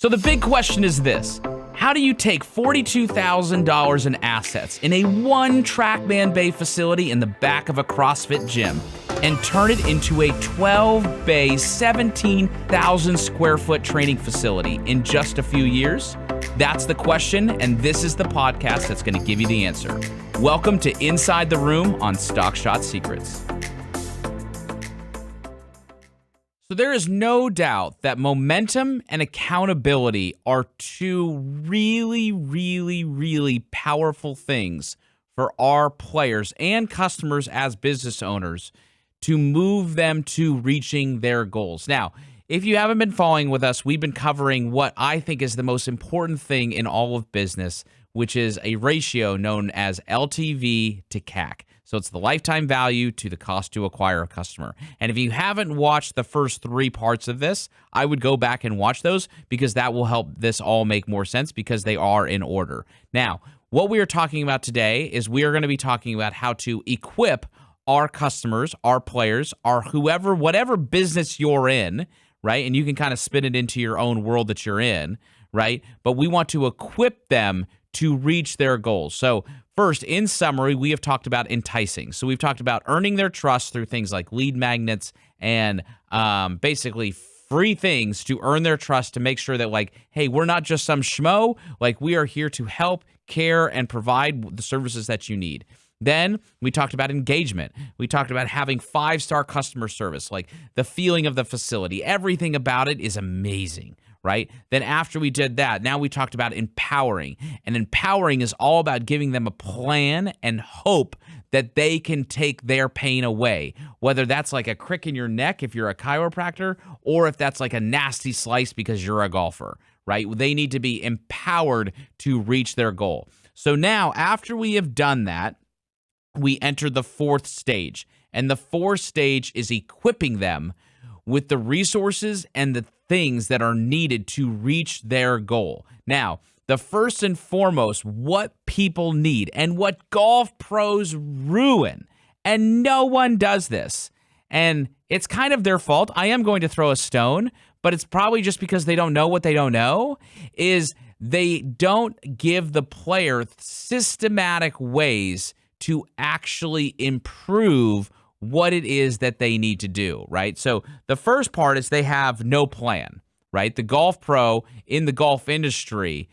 So the big question is this: how do you take $42,000 in assets in a one Trackman Bay facility in the back of a CrossFit gym and turn it into a 12 bay, 17,000 square foot training facility in just a few years? That's the question, and this is the podcast that's going to give you the answer. Welcome to Inside the Room on Stockshot Secrets. So there is no doubt that momentum and accountability are two really powerful things for our players and customers as business owners to move them to reaching their goals. Now, if you haven't been following with us, we've been covering what I think is the most important thing in all of business, which is a ratio known as LTV to CAC. So it's the lifetime value to the cost to acquire a customer. And if you haven't watched the first three parts of this, I would go back and watch those because that will help this all make more sense because they are in order. Now, what we are talking about today is we are going to be talking about how to equip our customers, our players, our whoever, whatever business you're in, right? And you can kind of spin it into your own world that you're in, right? But we want to equip them to reach their goals. So first, in summary, we have talked about enticing. So we've talked about earning their trust through things like lead magnets and basically free things to earn their trust to make sure that, like, hey, we're not just some schmo. Like, we are here to help, care, and provide the services that you need. Then we talked about engagement. We talked about having 5-star customer service, like the feeling of the facility. Everything about it is amazing, right? Then after we did that, now we talked about empowering. And empowering is all about giving them a plan and hope that they can take their pain away, whether that's like a crick in your neck if you're a chiropractor, or if that's like a nasty slice because you're a golfer, right? They need to be empowered to reach their goal. So now, after we have done that, we enter the fourth stage. And the fourth stage is equipping them with the resources and the things that are needed to reach their goal. Now, the first and foremost, what people need and what golf pros ruin, and no one does this, and it's kind of their fault. I am going to throw a stone, but it's probably just because they don't know what they don't know, is they don't give the player systematic ways to actually improve what it is that they need to do, right? So the first part is they have no plan, right? The golf pro in the golf industry,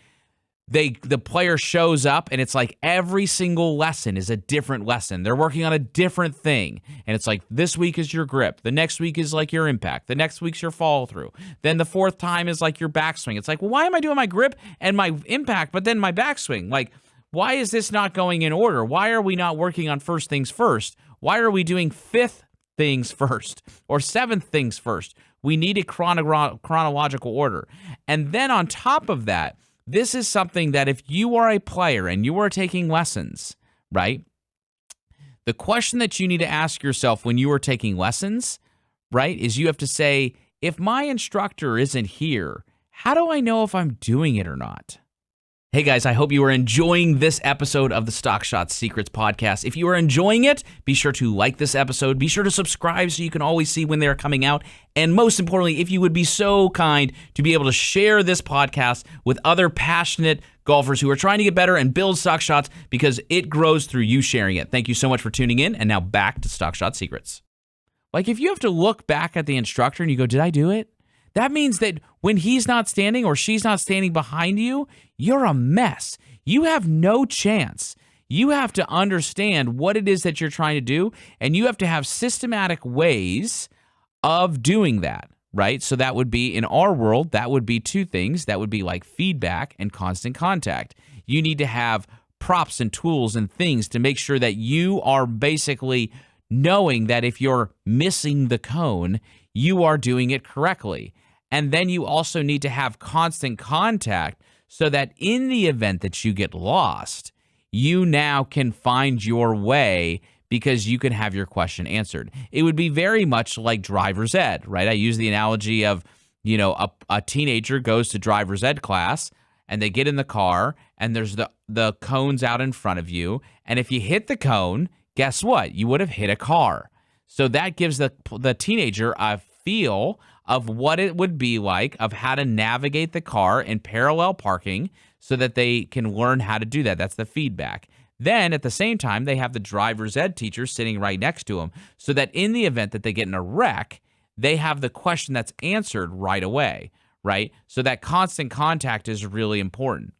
the player shows up and it's like every single lesson is a different lesson. They're working on a different thing. And it's like, this week is your grip. The next week is like your impact. The next week's your follow through. Then the fourth time is like your backswing. It's like, well, why am I doing my grip and my impact, but then my backswing? Like, why is this not going in order? Why are we not working on first things first? Why are we doing fifth things first or seventh things first? We need a chronological order. And then on top of that, this is something that if you are a player and you are taking lessons, right? The question that you need to ask yourself when you are taking lessons, right, is you have to say, if my instructor isn't here, how do I know if I'm doing it or not? Hey guys, I hope you are enjoying this episode of the Stockshot Secrets podcast. If you are enjoying it, be sure to like this episode. Be sure to subscribe so you can always see when they're coming out. And most importantly, if you would be so kind to be able to share this podcast with other passionate golfers who are trying to get better and build stock shots, because it grows through you sharing it. Thank you so much for tuning in. And now back to Stockshot Secrets. Like, if you have to look back at the instructor and you go, did I do it? That means that when he's not standing or she's not standing behind you, you're a mess. You have no chance. You have to understand what it is that you're trying to do, and you have to have systematic ways of doing that, right? So that would be, in our world, that would be two things. That would be like feedback and constant contact. You need to have props and tools and things to make sure that you are basically knowing that if you're missing the cone, you are doing it correctly. And then you also need to have constant contact so that in the event that you get lost, you now can find your way because you can have your question answered. It would be very much like driver's ed, right? I use the analogy of, you know, a teenager goes to driver's ed class and they get in the car and there's the cones out in front of you. And if you hit the cone, guess what? You would have hit a car. So that gives the teenager a feel of what it would be like, of how to navigate the car in parallel parking so that they can learn how to do that. That's the feedback. Then at the same time, they have the driver's ed teacher sitting right next to them so that in the event that they get in a wreck, they have the question that's answered right away, right? So that constant contact is really important.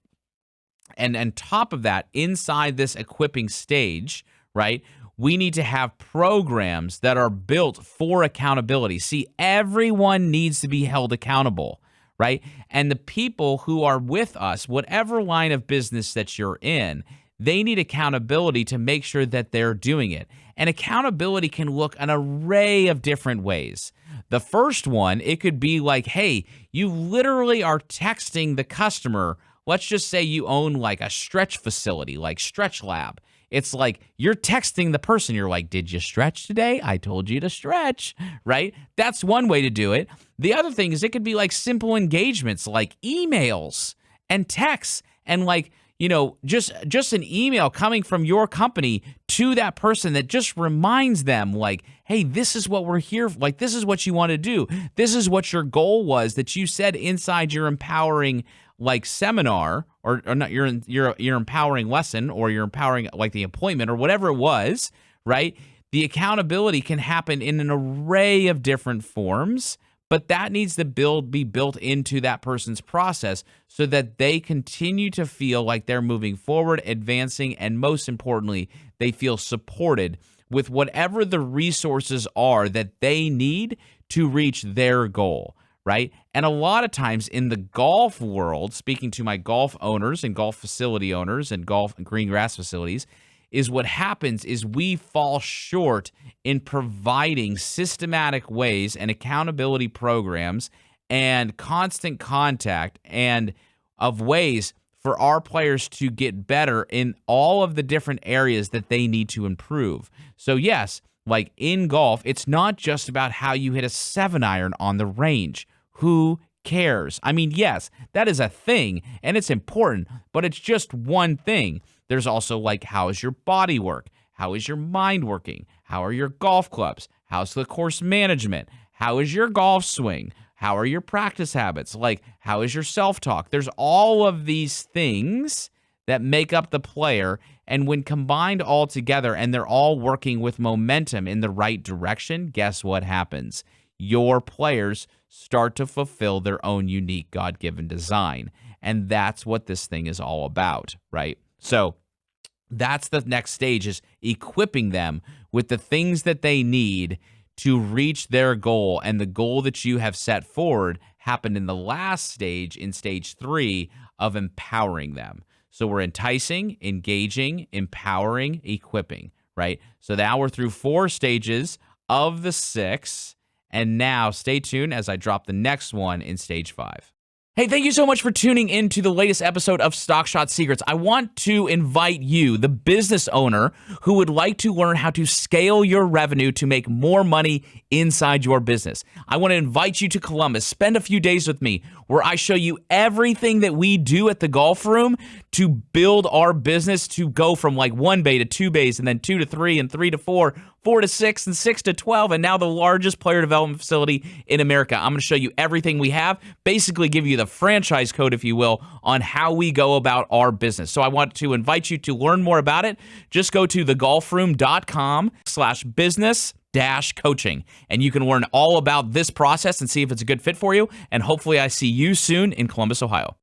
And on top of that, inside this equipping stage, right, we need to have programs that are built for accountability. See, everyone needs to be held accountable, right? And the people who are with us, whatever line of business that you're in, they need accountability to make sure that they're doing it. And accountability can look an array of different ways. The first one, it could be like, hey, you literally are texting the customer. Let's just say you own like a stretch facility, like Stretch Lab. It's like you're texting the person. You're like, did you stretch today? I told you to stretch, right? That's one way to do it. The other thing is it could be like simple engagements like emails and texts and like, you know, just an email coming from your company to that person that just reminds them like, hey, this is what we're here for. Like, this is what you want to do. This is what your goal was that you said inside your empowering like seminar or not your empowering lesson or your empowering like the appointment or whatever it was, right? The accountability can happen in an array of different forms, but that needs to be built into that person's process so that they continue to feel like they're moving forward, advancing, and most importantly, they feel supported with whatever the resources are that they need to reach their goal, right? And a lot of times in the golf world, speaking to my golf owners and golf facility owners and golf and green grass facilities, is what happens is we fall short in providing systematic ways and accountability programs and constant contact and of ways for our players to get better in all of the different areas that they need to improve. So yes, like in golf, it's not just about how you hit a 7-iron on the range. Who cares? I mean, yes, that is a thing and it's important, but it's just one thing. There's also like, how is your body work? How is your mind working? How are your golf clubs? How's the course management? How is your golf swing? How are your practice habits? Like, how is your self-talk? There's all of these things that make up the player. And when combined all together and they're all working with momentum in the right direction, guess what happens? Your players start to fulfill their own unique God-given design. And that's what this thing is all about, right? So that's the next stage, is equipping them with the things that they need to reach their goal. And the goal that you have set forward happened in the last stage, in stage 3 of empowering them. So we're enticing, engaging, empowering, equipping, right? So now we're through 4 stages of the 6. And now stay tuned as I drop the next one in stage 5. Hey, thank you so much for tuning in to the latest episode of Stock Shot Secrets. I want to invite you, the business owner who would like to learn how to scale your revenue to make more money inside your business. I want to invite you to Columbus. Spend a few days with me where I show you everything that we do at the golf room to build our business to go from like 1 bay to 2 bays and then 2 to 3 and 3 to 4, 4 to 6 and 6 to 12, and now the largest player development facility in America. I'm going to show you everything we have, basically give you the franchise code, if you will, on how we go about our business. So I want to invite you to learn more about it. Just go to thegolfroom.com/business-coaching, and you can learn all about this process and see if it's a good fit for you. And hopefully I see you soon in Columbus, Ohio.